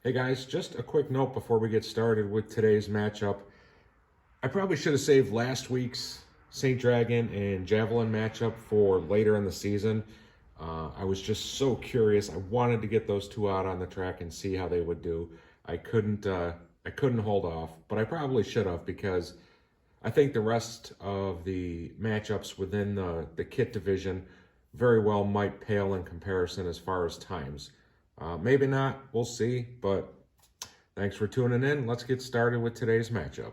Hey guys, just a quick note before we get started with today's matchup. I probably should have saved last week's St. Dragon and Javelin matchup for later in the season. I was just so curious. I wanted to get those two out on the track and see how they would do. I couldn't hold off, but I probably should have because I think the rest of the matchups within the kit division very well might pale in comparison as far as times. Maybe not, we'll see, but thanks for tuning in. Let's get started with today's matchup.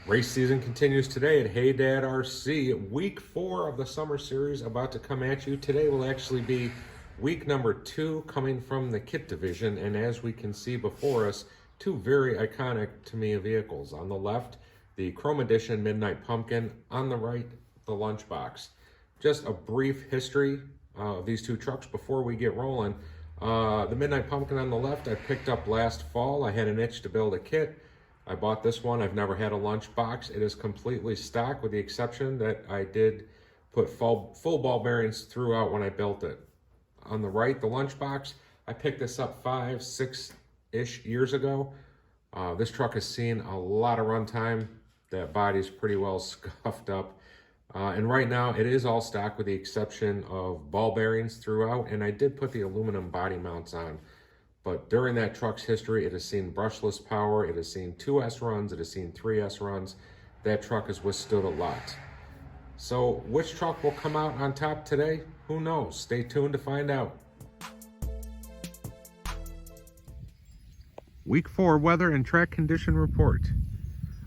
Race season continues today at Hey Dad RC. Week 4 of the summer series about to come at you. Today will actually be week number 2 coming from the kit division, and as we can see before us, two very iconic to me vehicles. On the left, the Chrome Edition Midnight Pumpkin. On the right, the Lunchbox. Just a brief history of these two trucks before we get rolling. The Midnight Pumpkin on the left I picked up last fall. I had an itch to build a kit. I bought this one. I've never had a Lunchbox. It is completely stock with the exception that I did put full ball bearings throughout when I built it. On the right, the Lunchbox, I picked this up 5-6-ish years ago. This truck has seen a lot of runtime. That body's pretty well scuffed up. And right now it is all stock with the exception of ball bearings throughout, and I did put the aluminum body mounts on. But during that truck's history, it has seen brushless power, it has seen 2S runs, it has seen 3S runs. That truck has withstood a lot. So which truck will come out on top today? Who knows? Stay tuned to find out. Week 4 weather and track condition report.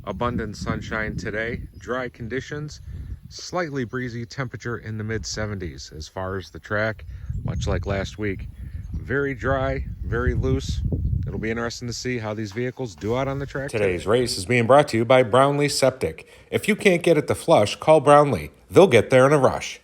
Abundant sunshine today, dry conditions, slightly breezy, temperature in the mid-70s. As far as the track, much like last week, very dry, very loose. It'll be interesting to see how these vehicles do out on the track. Today's race is being brought to you by Brownlee Septic. If you can't get it to flush, call Brownlee. They'll get there in a rush.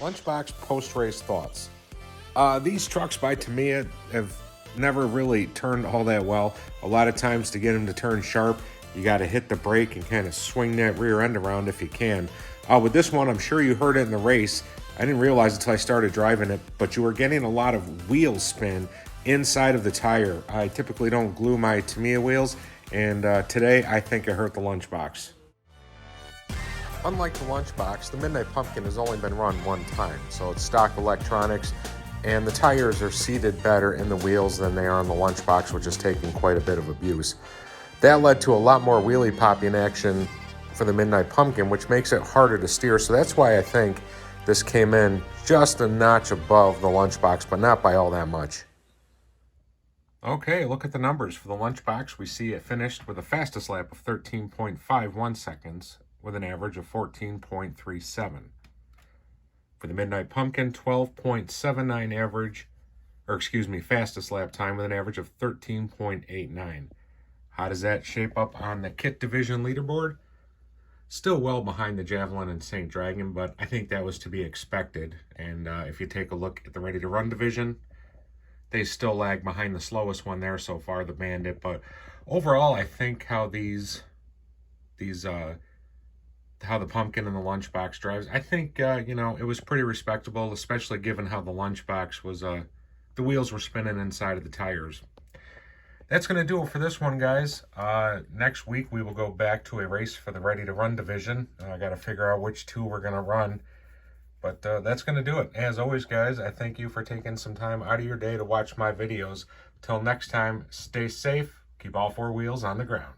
Lunchbox post-race thoughts. These trucks by Tamiya have never really turned all that well. A lot of times to get them to turn sharp, You got to hit the brake and kind of swing that rear end around if you can. With this one, I'm sure you heard it in the race. I didn't realize until I started driving it, but you were getting a lot of wheel spin inside of the tire. I typically don't glue my Tamiya wheels, and today I think I hurt the Lunchbox. Unlike the Lunchbox, the Midnight Pumpkin has only been run one time, so it's stock electronics, and the tires are seated better in the wheels than they are on the Lunchbox, which is taking quite a bit of abuse. That led to a lot more wheelie popping action for the Midnight Pumpkin, which makes it harder to steer, so that's why I think this came in just a notch above the Lunchbox, but not by all that much. Okay, look at the numbers for the Lunchbox. We see it finished with a fastest lap of 13.51 seconds, with an average of 14.37. For the Midnight Pumpkin, 12.79 fastest lap time with an average of 13.89. How does that shape up on the kit division leaderboard? Still well behind the Javelin and St. Dragon, but I think that was to be expected. And if you take a look at the Ready to Run division, they still lag behind the slowest one there so far, the Bandit. But overall, I think how how the Pumpkin and the Lunchbox drives, I think, it was pretty respectable, especially given how the Lunchbox was, the wheels were spinning inside of the tires. That's going to do it for this one, guys. Next week, we will go back to a race for the Ready to Run division. I got to figure out which two we're going to run. But that's going to do it. As always, guys, I thank you for taking some time out of your day to watch my videos. Till next time, stay safe. Keep all four wheels on the ground.